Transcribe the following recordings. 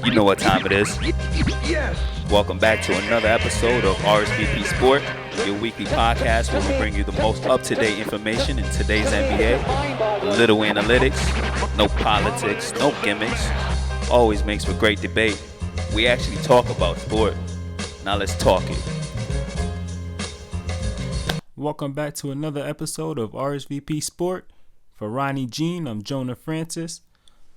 You know what time it is. Yes. Welcome back to another episode of RSVP Sport, your weekly podcast where we bring you the most up-to-date information in today's NBA. Little analytics, no politics, no gimmicks. Always makes for great debate. We actually talk about sport. Now let's talk it. Welcome back to another episode of RSVP Sport. For Ronnie Jean, I'm Jonah Francis.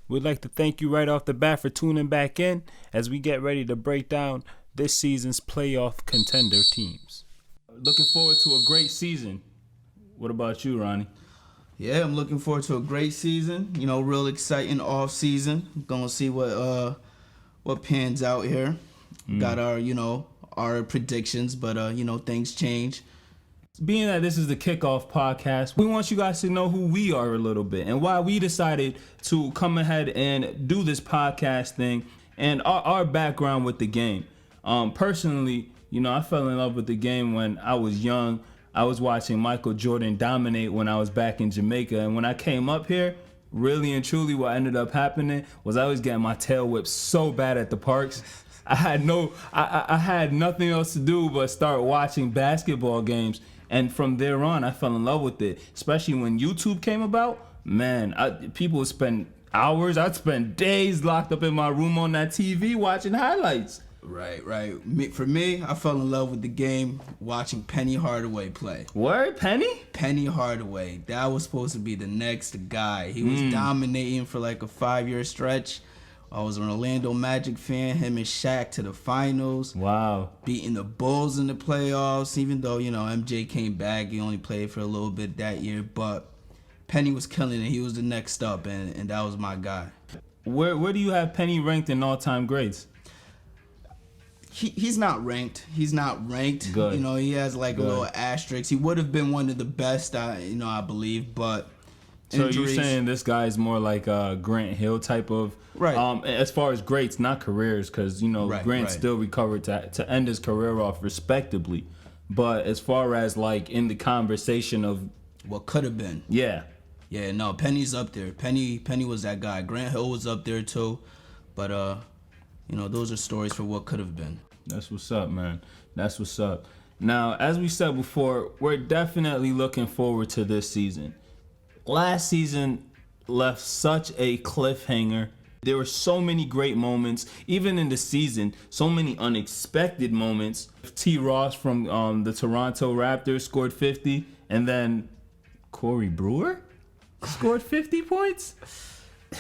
We'd like to thank you right off the bat for tuning back in as we get ready to break down this season's playoff contender teams. Looking forward to a great season. What about you, Ronnie? Yeah, I'm looking forward to a great season. You know, real exciting off season. Gonna see what pans out here. Got our predictions, but things change. Being that this is the kickoff podcast, we want you guys to know who we are a little bit and why we decided to come ahead and do this podcast thing and our background with the game. Personally, I fell in love with the game when I was young. I was watching Michael Jordan dominate when I was back in Jamaica. And when I came up here, really and truly what ended up happening was I was getting my tail whipped so bad at the parks. I had nothing else to do but start watching basketball games. And from there on, I fell in love with it, especially when YouTube came about. Man, people would spend hours. I'd spend days locked up in my room on that TV watching highlights. Right. For me, I fell in love with the game watching Penny Hardaway play. Word, Penny? Penny Hardaway. That was supposed to be the next guy. He was dominating for like a 5-year stretch. I was an Orlando Magic fan, him and Shaq to the finals. Wow. Beating the Bulls in the playoffs, even though, MJ came back. He only played for a little bit that year. But Penny was killing it. He was the next up, and that was my guy. Where do you have Penny ranked in all-time greats? He's not ranked. Good. He has like a little asterisk. He would have been one of the best, I believe, but so injuries. you're saying this guy's more like a Grant Hill type of, right? As far as greats, not careers, because Grant still recovered to end his career off respectably. But as far as like in the conversation of what could have been, yeah, no, Penny's up there. Penny was that guy. Grant Hill was up there too, but those are stories for what could have been. That's what's up, man. That's what's up. Now, as we said before, we're definitely looking forward to this season. Last season left such a cliffhanger. There were so many great moments, even in the season, so many unexpected moments. T. Ross from the Toronto Raptors scored 50, and then Corey Brewer scored 50 points.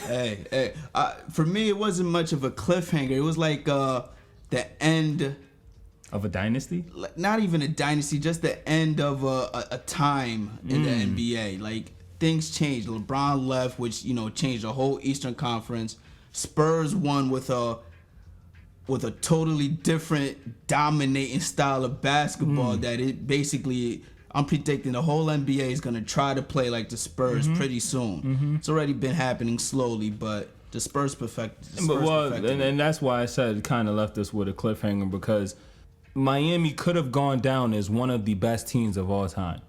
Hey, for me, it wasn't much of a cliffhanger. It was like the end of a dynasty? Not even a dynasty, just the end of a time in the NBA. Like, things changed. LeBron left, which changed the whole Eastern Conference. Spurs won with a totally different dominating style of basketball that it basically, I'm predicting the whole NBA is going to try to play like the Spurs pretty soon. It's already been happening slowly, but the Spurs perfected it. And that's why I said it kind of left us with a cliffhanger, because Miami could have gone down as one of the best teams of all time.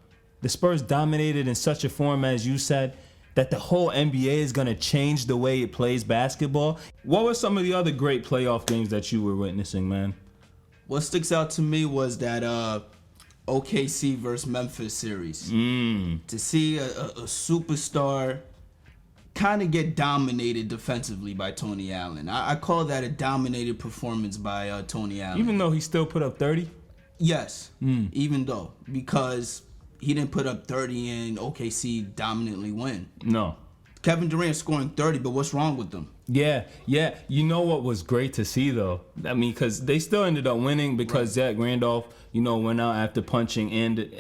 The Spurs dominated in such a form, as you said, that the whole NBA is going to change the way it plays basketball. What were some of the other great playoff games that you were witnessing, man? What sticks out to me was that OKC versus Memphis series. To see a superstar kind of get dominated defensively by Tony Allen. I call that a dominated performance by Tony Allen. Even though he still put up 30? Yes, even though. Because he didn't put up 30 and OKC dominantly win. No. Kevin Durant scoring 30, but what's wrong with them? Yeah. You know what was great to see, though? I mean, because they still ended up winning because Zach Randolph, went out after punching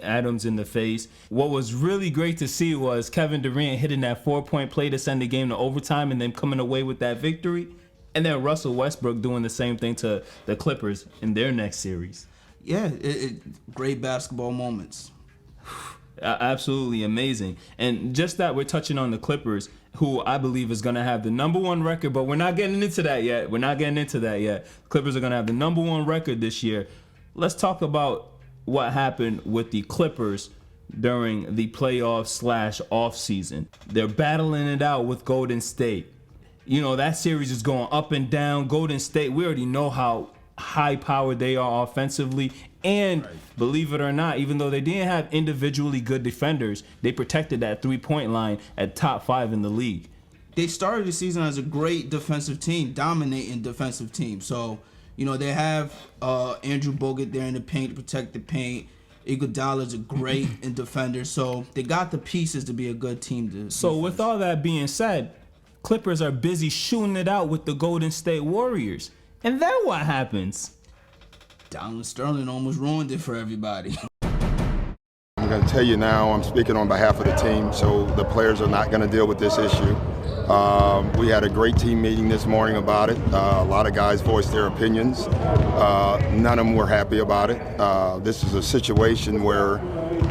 Adams in the face. What was really great to see was Kevin Durant hitting that 4-point play to send the game to overtime and then coming away with that victory. And then Russell Westbrook doing the same thing to the Clippers in their next series. Yeah, great basketball moments. Absolutely amazing. And just that we're touching on the Clippers, who I believe is going to have the number one record, but we're not getting into that yet. Clippers are going to have the number one record this year. Let's talk about what happened with the Clippers during the playoffs / off season. They're battling it out with Golden State. that series is going up and down. Golden State, we already know how high-powered they are offensively. And believe it or not, even though they didn't have individually good defenders, they protected that three-point line at top 5 in the league. They started the season as a great defensive team, dominating defensive team. So, they have Andrew Bogut there in the paint to protect the paint. Iguodala's a great in defender. So they got the pieces to be a good team. So with all that being said, Clippers are busy shooting it out with the Golden State Warriors. And then what happens? Donald Sterling almost ruined it for everybody. I'm going to tell you now, I'm speaking on behalf of the team, so the players are not going to deal with this issue. We had a great team meeting this morning about it. A lot of guys voiced their opinions. None of them were happy about it. This is a situation where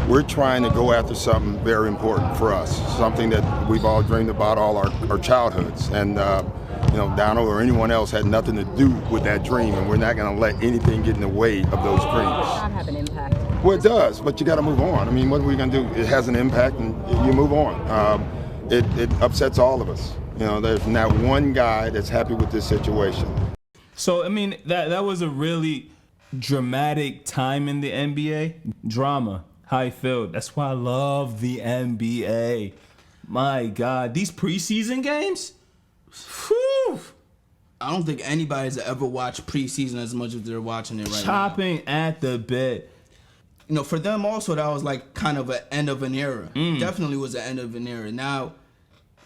we're trying to go after something very important for us, something that we've all dreamed about all our childhoods. And Donald or anyone else had nothing to do with that dream, and we're not going to let anything get in the way of those dreams. Not have an impact. Well, it does, but you got to move on. I mean, what are we going to do? It has an impact, and you move on. It upsets all of us. There's not one guy that's happy with this situation. So, I mean, that was a really dramatic time in the NBA. Drama, how I feel. That's why I love the NBA. My God, these preseason games? Whew. I don't think anybody's ever watched preseason as much as they're watching it right Chopping at the bit. For them also, that was like kind of an end of an era. Definitely was an end of an era. Now,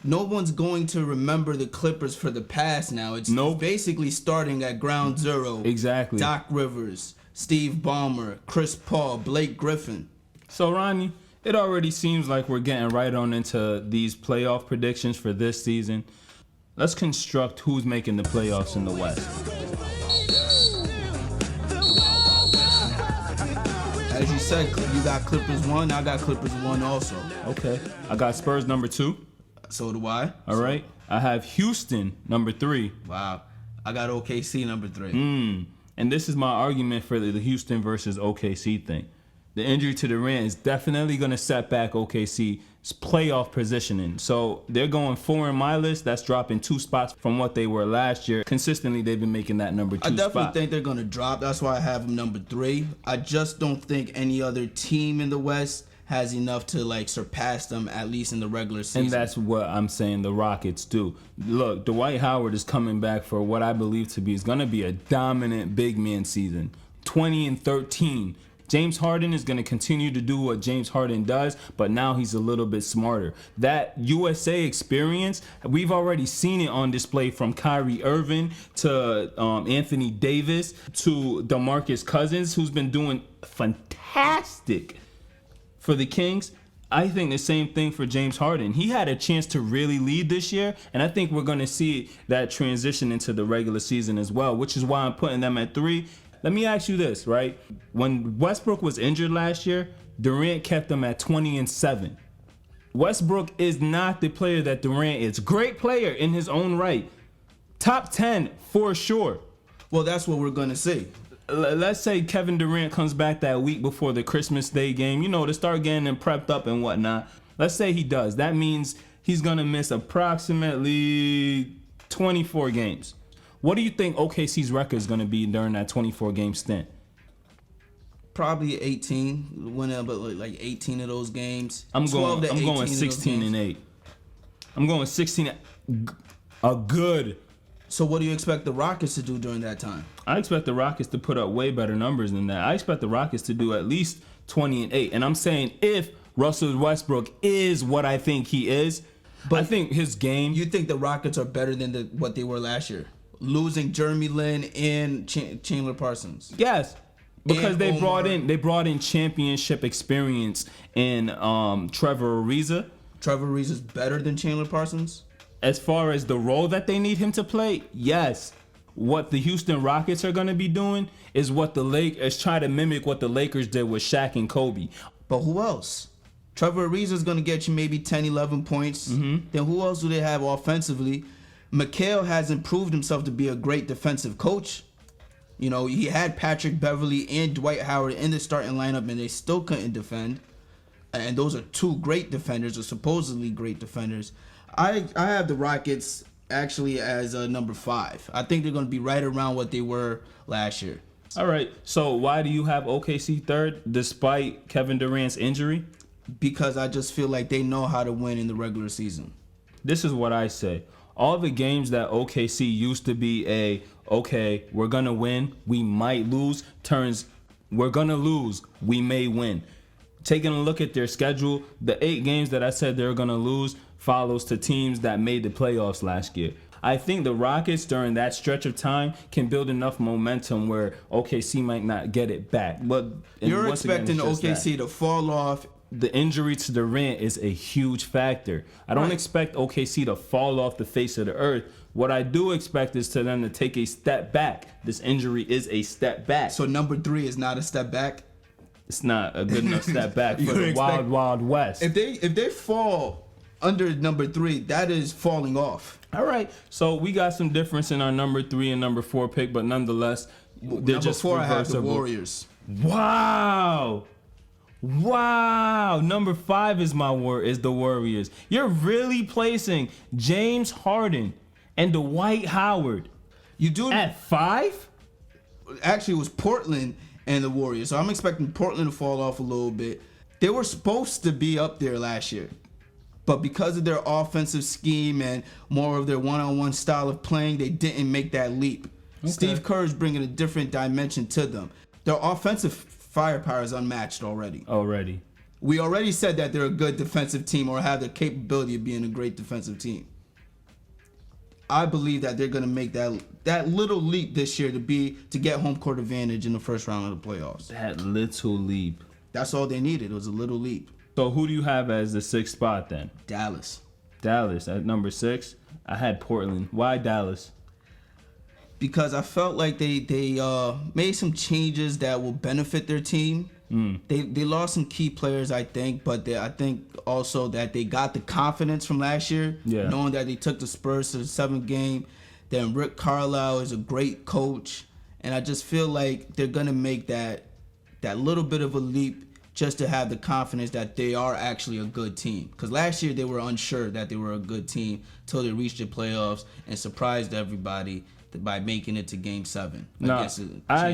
no one's going to remember the Clippers for the past now. It's basically starting at ground zero. Exactly. Doc Rivers, Steve Ballmer, Chris Paul, Blake Griffin. So, Ronnie, it already seems like we're getting right on into these playoff predictions for this season. Let's construct who's making the playoffs in the West. As you said, you got Clippers 1, I got Clippers 1 also. Okay. I got Spurs number 2. So do I. All right. I have Houston number 3. Wow. I got OKC number 3. And this is my argument for the Houston versus OKC thing. The injury to Durant is definitely going to set back OKC's playoff positioning. So they're going 4 in my list. That's dropping 2 spots from what they were last year. Consistently, they've been making that number 2 spot. I definitely think they're going to drop. That's why I have them number 3. I just don't think any other team in the West has enough to surpass them, at least in the regular season. And that's what I'm saying the Rockets do. Look, Dwight Howard is coming back for what I believe to be is going to be a dominant big man season. 20-13. James Harden is going to continue to do what James Harden does, but now he's a little bit smarter. That USA experience, we've already seen it on display from Kyrie Irving to Anthony Davis to DeMarcus Cousins, who's been doing fantastic for the Kings. I think the same thing for James Harden. He had a chance to really lead this year, and I think we're going to see that transition into the regular season as well, which is why I'm putting them at 3. Let me ask you this, right? When Westbrook was injured last year, Durant kept them at 20-7. Westbrook is not the player that Durant is. Great player in his own right. Top 10 for sure. Well, that's what we're going to see. Let's say Kevin Durant comes back that week before the Christmas Day game, to start getting them prepped up and whatnot. Let's say he does. That means he's going to miss approximately 24 games. What do you think OKC's record is going to be during that 24-game stint? Probably 18, winning but like 18 of those games. I'm going 16-8. I'm going 16. A good. So what do you expect the Rockets to do during that time? I expect the Rockets to put up way better numbers than that. I expect the Rockets to do at least 20-8. And I'm saying if Russell Westbrook is what I think he is, but I think his game. You think the Rockets are better than what they were last year? Losing Jeremy Lin and Chandler Parsons. Yes, because and they brought in championship experience in Trevor Ariza. Trevor Ariza is better than Chandler Parsons? As far as the role that they need him to play, yes. What the Houston Rockets are going to be doing is try to mimic what the Lakers did with Shaq and Kobe. But who else? Trevor Ariza is going to get you maybe 10, 11 points. Then who else do they have offensively? Mikal has improved himself to be a great defensive coach. He had Patrick Beverley and Dwight Howard in the starting lineup, and they still couldn't defend. And those are 2 great defenders, or supposedly great defenders. I have the Rockets actually as number 5. I think they're going to be right around what they were last year. All right. So why do you have OKC third despite Kevin Durant's injury? Because I just feel like they know how to win in the regular season. This is what I say. All the games that OKC used to be okay, we're going to win, we might lose, turns, we're going to lose, we may win. Taking a look at their schedule, the 8 games that I said they're going to lose follows to teams that made the playoffs last year. I think the Rockets during that stretch of time can build enough momentum where OKC might not get it back. But you're expecting OKC to fall off. The injury to Durant is a huge factor. I don't expect OKC to fall off the face of the earth. What I do expect is to them to take a step back. This injury is a step back. So number 3 is not a step back? It's not a good enough step back for the wild, wild west. If they fall under number 3, that is falling off. All right. So we got some difference in our number 3 and number 4 pick, but nonetheless, they're number just 4 reversible. I have the Warriors. Wow. Number 5 is the Warriors. You're really placing James Harden and Dwight Howard You do at 5? Actually, it was Portland and the Warriors. So I'm expecting Portland to fall off a little bit. They were supposed to be up there last year. But because of their offensive scheme and more of their one-on-one style of playing, they didn't make that leap. Okay. Steve Kerr is bringing a different dimension to them. Their offensive firepower is unmatched already. We already said that they're a good defensive team or have the capability of being a great defensive team. I believe that they're going to make that little leap this year to get home court advantage in the first round of the playoffs. That little leap. That's all they needed. It was a little leap. So who do you have as the 6th spot then? Dallas at number 6. I had Portland. Why Dallas? Because I felt like they made some changes that will benefit their team. They lost some key players, I think, but I think also that they got the confidence from last year, knowing that they took the Spurs to the 7th game. Then Rick Carlisle is a great coach, and I just feel like they're gonna make that little bit of a leap just to have the confidence that they are actually a good team. Because last year they were unsure that they were a good team till they reached the playoffs and surprised everybody by making it to Game 7. No, I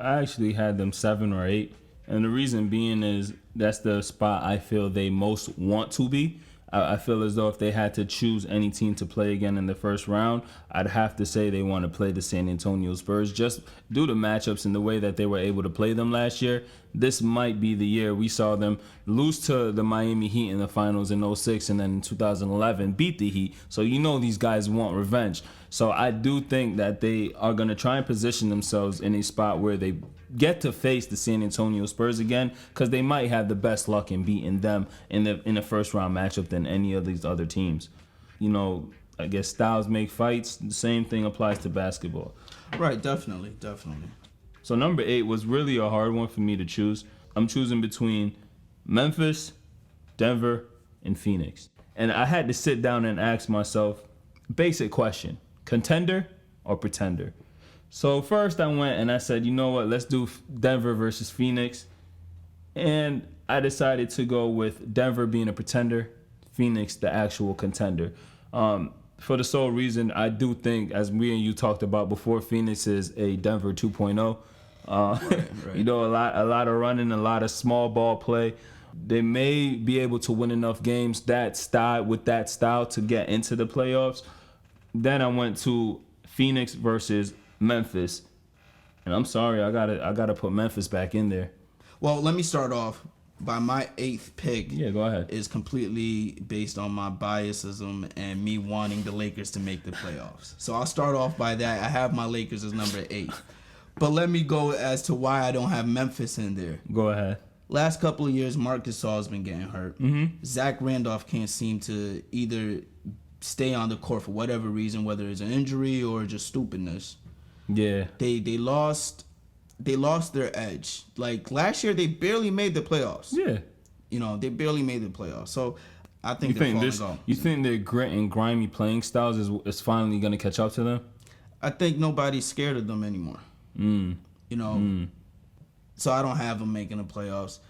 actually had them 7 or 8. And the reason being is that's the spot I feel they most want to be. I feel as though if they had to choose any team to play again in the first round, I'd have to say they want to play the San Antonio Spurs. Just due to matchups and the way that they were able to play them last year, this might be the year we saw them lose to the Miami Heat in the finals in 2006 and then in 2011 beat the Heat. So you know these guys want revenge. So I do think that they are going to try and position themselves in a spot where they get to face the San Antonio Spurs again, because they might have the best luck in beating them in the first round matchup than any of these other teams. You know, I guess styles make fights. The same thing applies to basketball. Right, definitely. So number 8 was really a hard one for me to choose. I'm choosing between Memphis, Denver, and Phoenix. And I had to sit down and ask myself, basic question, contender or pretender? So first I went and I said, you know what, let's do Denver versus Phoenix. And I decided to go with Denver being a pretender, Phoenix the actual contender. For the sole reason, I do think, as me and you talked about before, Phoenix is a Denver 2.0. Right. You know, a lot of running, a lot of small ball play. They may be able to win enough games with that style to get into the playoffs. Then I went to Phoenix versus Memphis, and I'm sorry, I gotta put Memphis back in there. Well, let me start off by my 8th pick. Yeah, go ahead. Is completely based on my biasism and me wanting the Lakers to make the playoffs. So I'll start off by that. I have my Lakers as number 8, but let me go as to why I don't have Memphis in there. Go ahead. Last couple of years, Marc Gasol has been getting hurt. Zach Randolph can't seem to either stay on the court for whatever reason, whether it's an injury or just stupidness. Yeah. They lost their edge. Like last year they barely made the playoffs. Yeah. You know, they barely made the playoffs. So I think you think their grit and grimy playing styles is finally gonna catch up to them? I think nobody's scared of them anymore. You know. So I don't have them making the playoffs.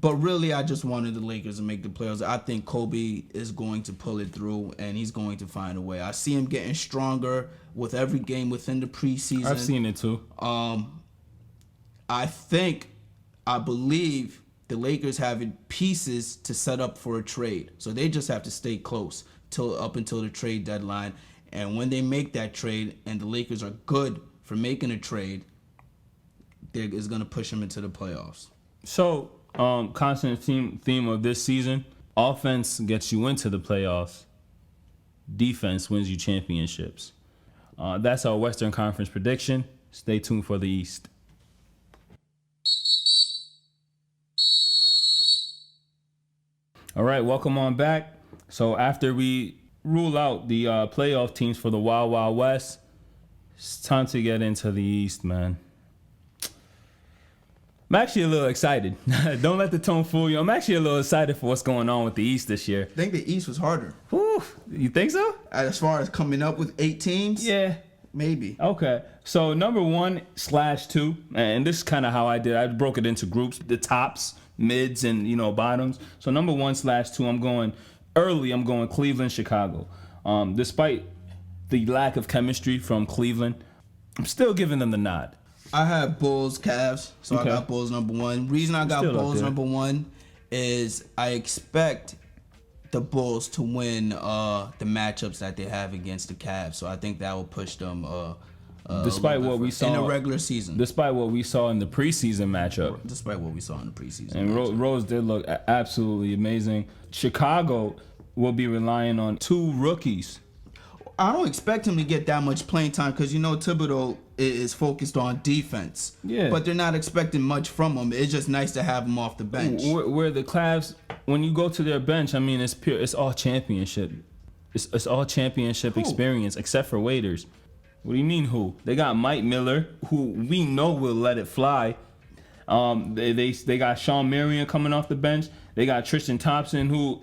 But really, I just wanted the Lakers to make the playoffs. I think Kobe is going to pull it through, and he's going to find a way. I see him getting stronger with every game within the preseason. I've seen it too. I believe the Lakers have pieces to set up for a trade. So they just have to stay close up until the trade deadline. And when they make that trade, and the Lakers are good for making a trade, is going to push them into the playoffs. So, constant theme of this season: offense gets you into the playoffs. Defense wins you championships. That's our Western Conference prediction. Stay tuned for the East. All right, welcome on back. So after we rule out the playoff teams for the Wild Wild West, it's time to get into the East, man. I'm actually a little excited. Don't let the tone fool you. I'm actually a little excited for what's going on with the East this year. I think the East was harder. Whew, you think so? As far as coming up with 8 teams? Yeah. Maybe. Okay. So number 1/2, and this is kind of how I did. I broke it into groups, the tops, mids, and bottoms. So number 1/2, I'm going early. I'm going Cleveland, Chicago. Despite the lack of chemistry from Cleveland, I'm still giving them the nod. I have Bulls, Cavs, so Okay. I got Bulls number 1. Reason I got Still up Bulls there. number 1 is I expect the Bulls to win the matchups that they have against the Cavs. So I think that will push them. Despite what we saw in the regular season, Despite what we saw in the preseason matchup. despite what we saw in the preseason, And Rose did look absolutely amazing. Chicago will be relying on 2 rookies. I don't expect him to get that much playing time because Thibodeau is focused on defense. Yeah. But they're not expecting much from him. It's just nice to have him off the bench. Where the Cavs, when you go to their bench, I mean, it's pure. It's all championship. It's all championship experience, except for Waiters. What do you mean who? They got Mike Miller, who we know will let it fly. They got Sean Marion coming off the bench. They got Tristan Thompson, who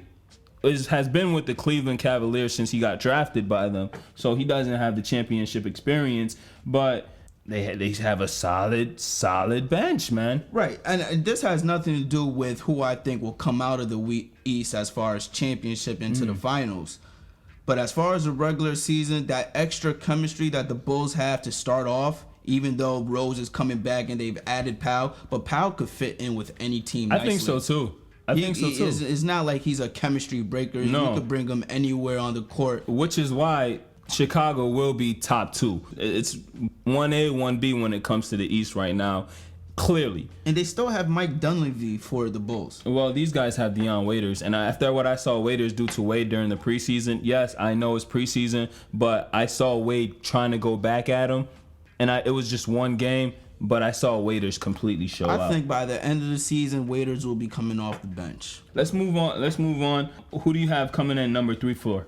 has been with the Cleveland Cavaliers since he got drafted by them. So he doesn't have the championship experience, but they have a solid bench, man. Right, and this has nothing to do with who I think will come out of the East as far as championship into the finals. But as far as the regular season, that extra chemistry that the Bulls have to start off, even though Rose is coming back and they've added Powell, but Powell could fit in with any team nicely. I think so too. It's not like he's a chemistry breaker. No. You could bring him anywhere on the court. Which is why Chicago will be top 2. It's 1A, 1B when it comes to the East right now, clearly. And they still have Mike Dunleavy for the Bulls. Well, these guys have Deion Waiters, and after what I saw Waiters do to Wade during the preseason, yes, I know it's preseason, but I saw Wade trying to go back at him, and it was just one game, but I saw Waiters completely show up. I think by the end of the season, Waiters will be coming off the bench. Let's move on. Who do you have coming in number 3 floor?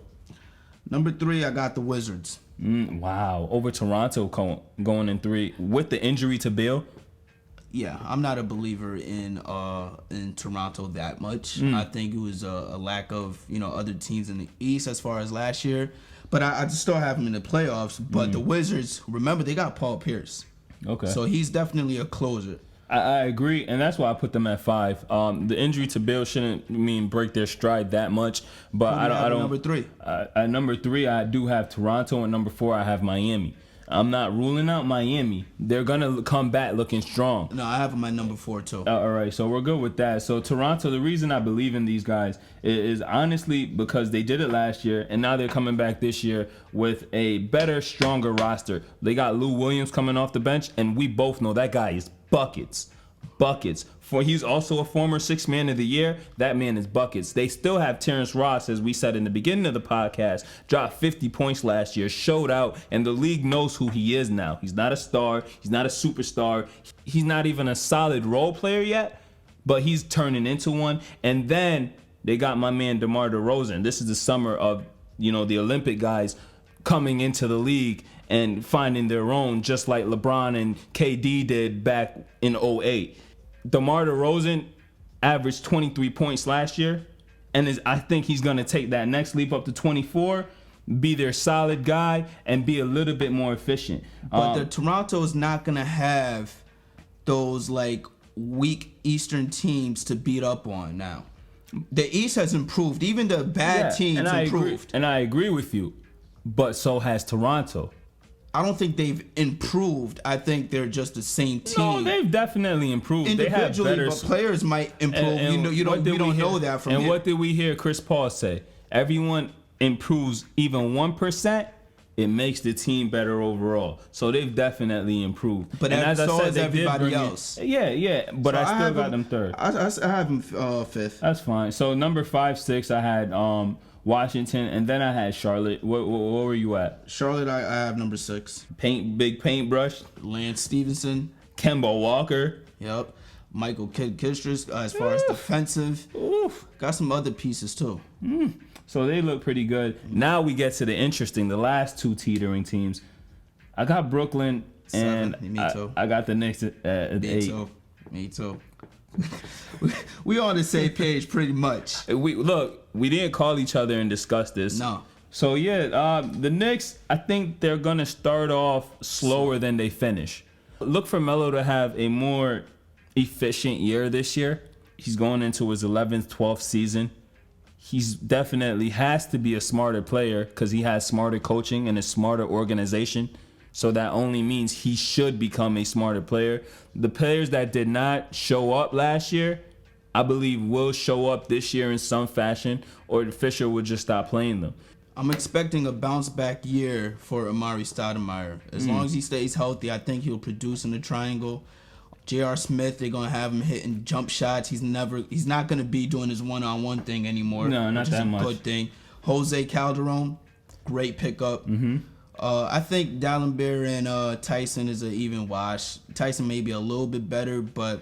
Number 3, I got the Wizards. Wow, over Toronto going in 3 with the injury to Beal. Yeah, I'm not a believer in Toronto that much. I think it was a lack of other teams in the East as far as last year, but I just still have them in the playoffs. But the Wizards, remember, they got Paul Pierce. Okay. So he's definitely a closer. I agree, and that's why I put them at 5. The injury to Bill shouldn't break their stride that much, but I don't. Number 3. At number 3, I do have Toronto, and number 4, I have Miami. I'm not ruling out Miami. They're gonna come back looking strong. No, I have them at number 4 too. All right, so we're good with that. So Toronto, the reason I believe in these guys is honestly because they did it last year, and now they're coming back this year with a better, stronger roster. They got Lou Williams coming off the bench, and we both know that guy is buckets. For he's also a former 6th man of the year. That man is buckets. They still have Terrence Ross, as we said in the beginning of the podcast, dropped 50 points last year, showed out, and the league knows who he is now. He's not a star. He's not a superstar. He's not even a solid role player yet, but he's turning into one. And then they got my man DeMar DeRozan. This is the summer of the Olympic guys coming into the league and finding their own, just like LeBron and KD did back in 2008. DeMar DeRozan averaged 23 points last year, and I think he's going to take that next leap up to 24, be their solid guy, and be a little bit more efficient. But the Toronto is not going to have those weak Eastern teams to beat up on now. The East has improved. Even the bad teams improved. And I agree with you, but so has Toronto. I don't think they've improved. I think they're just the same team. No, they've definitely improved. Individually, they have better, but players might improve. We don't know that from what did we hear Chris Paul say? Everyone improves even 1%. It makes the team better overall. So they've definitely improved. But as I said, everybody else. Yeah. But I still got them third. I have them fifth. That's fine. So number 5, 6, I had Washington, and then I had Charlotte. What were you at? Charlotte, I have number 6. Big paintbrush. Lance Stevenson. Kemba Walker. Yep. Michael Kidd-Kistris, as far as defensive. Oof. Got some other pieces too. So they look pretty good. Now we get to the last 2 teetering teams. I got Brooklyn, and 7. I got the Knicks at 8. Me too. We on the same page pretty much. We didn't call each other and discuss this. No. So the Knicks, I think they're gonna start off slower than they finish. Look for Melo to have a more efficient year this year. He's going into his 11th, 12th season. He's definitely has to be a smarter player because he has smarter coaching and a smarter organization. So that only means he should become a smarter player. The players that did not show up last year, I believe will show up this year in some fashion, or Fisher would just stop playing them. I'm expecting a bounce back year for Amari Stoudemire. As long as he stays healthy, I think he'll produce in the triangle. J.R. Smith, they're gonna have him hitting jump shots. He's not gonna be doing his one-on-one thing anymore. No, not that much. Good thing. Jose Calderon, great pickup. I think Dallenberg and Tyson is an even wash. Tyson may be a little bit better, but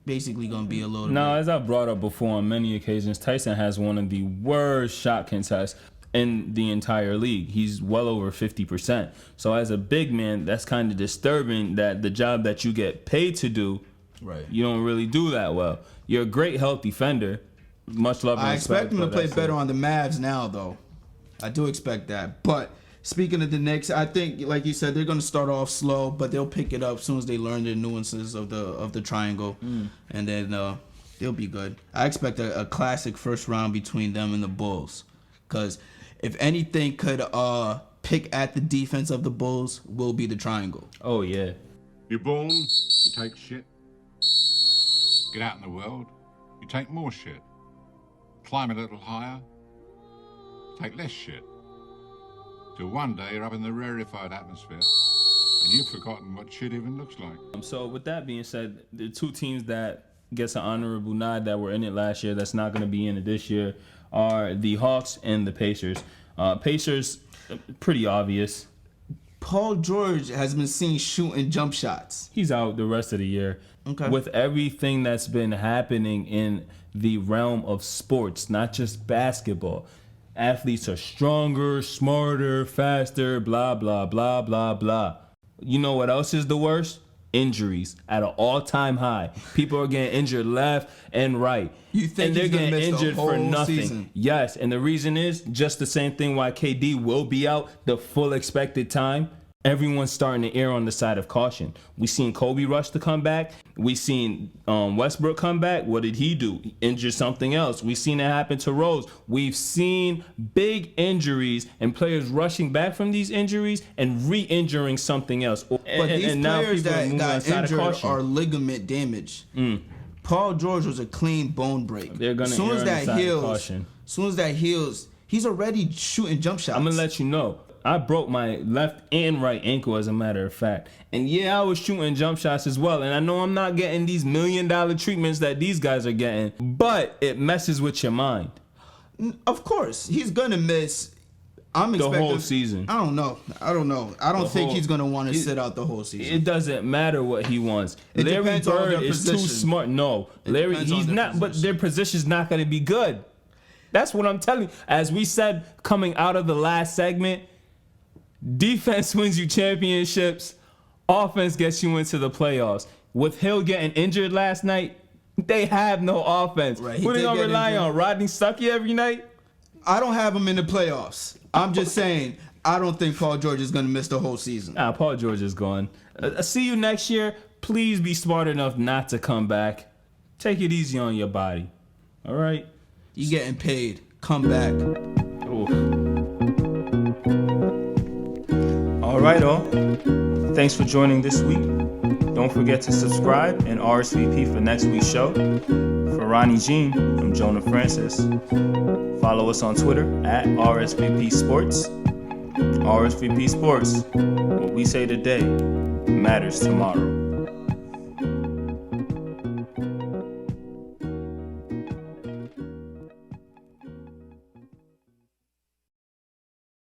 basically gonna be a little. No, as I've brought up before on many occasions, Tyson has one of the worst shot contests in the entire league. He's well over 50%. So as a big man, that's kind of disturbing that the job that you get paid to do, right, you don't really do that well. You're a great health defender. Much love and I respect. expect him to play better on the Mavs now, though. I do expect that. But speaking of the Knicks, I think, like you said, they're going to start off slow, but they'll pick it up as soon as they learn the nuances of the triangle, and then they'll be good. I expect a classic first round between them and the Bulls, because if anything could pick at the defense of the Bulls, will be the triangle. Oh, yeah. You're born, you take shit. Get out in the world, you take more shit. Climb a little higher, take less shit. Till one day you're up in the rarefied atmosphere and you've forgotten what shit even looks like. So with that being said, the 2 teams that gets an honorable nod that were in it last year that's not going to be in it this year are the Hawks and the Pacers. Pacers, pretty obvious. Paul George has been seen shooting jump shots. He's out the rest of the year. Okay. With everything that's been happening in the realm of sports, not just basketball. Athletes are stronger, smarter, faster, blah, blah, blah, blah, blah. You know what else is the worst? Injuries at an all-time high. People are getting injured left and right. You think and they're he's gonna getting miss the injured for whole nothing. season? Yes, and the reason is just the same thing why KD will be out the full expected time. Everyone's starting to err on the side of caution. We seen Kobe rush to come back. We seen Westbrook come back. What did he do? He injured something else. We seen it happen to Rose. We've seen big injuries and players rushing back from these injuries and re-injuring something else. But these players that got injured are ligament damage. Paul George was a clean bone break. They're gonna as soon err as on the that side of heals, caution. he's already shooting jump shots. I'm gonna let you know. I broke my left and right ankle, as a matter of fact. And yeah, I was shooting jump shots as well. And I know I'm not getting these $1 million treatments that these guys are getting, but it messes with your mind. Of course, he's gonna miss. I'm expecting the whole season. I don't know. I don't think he's gonna want to sit out the whole season. It doesn't matter what he wants. It Larry depends on Bird their is position. too smart. No, Larry, he's not. But their position's not going to be good. That's what I'm telling you. As we said coming out of the last segment, defense wins you championships. Offense gets you into the playoffs. With Hill getting injured last night, they have no offense. Right, Who they gonna rely on? Rodney Stuckey every night? I don't have him in the playoffs. I'm just saying, I don't think Paul George is going to miss the whole season. Paul George is gone. See you next year. please be smart enough not to come back. Take it easy on your body. All right? You getting paid. Come back. Oof. All right, all. Thanks for joining this week. Don't forget to subscribe and RSVP for next week's show. For Ronnie Jean, I'm Jonah Francis. Follow us on Twitter at RSVP Sports. RSVP Sports. What we say today matters tomorrow.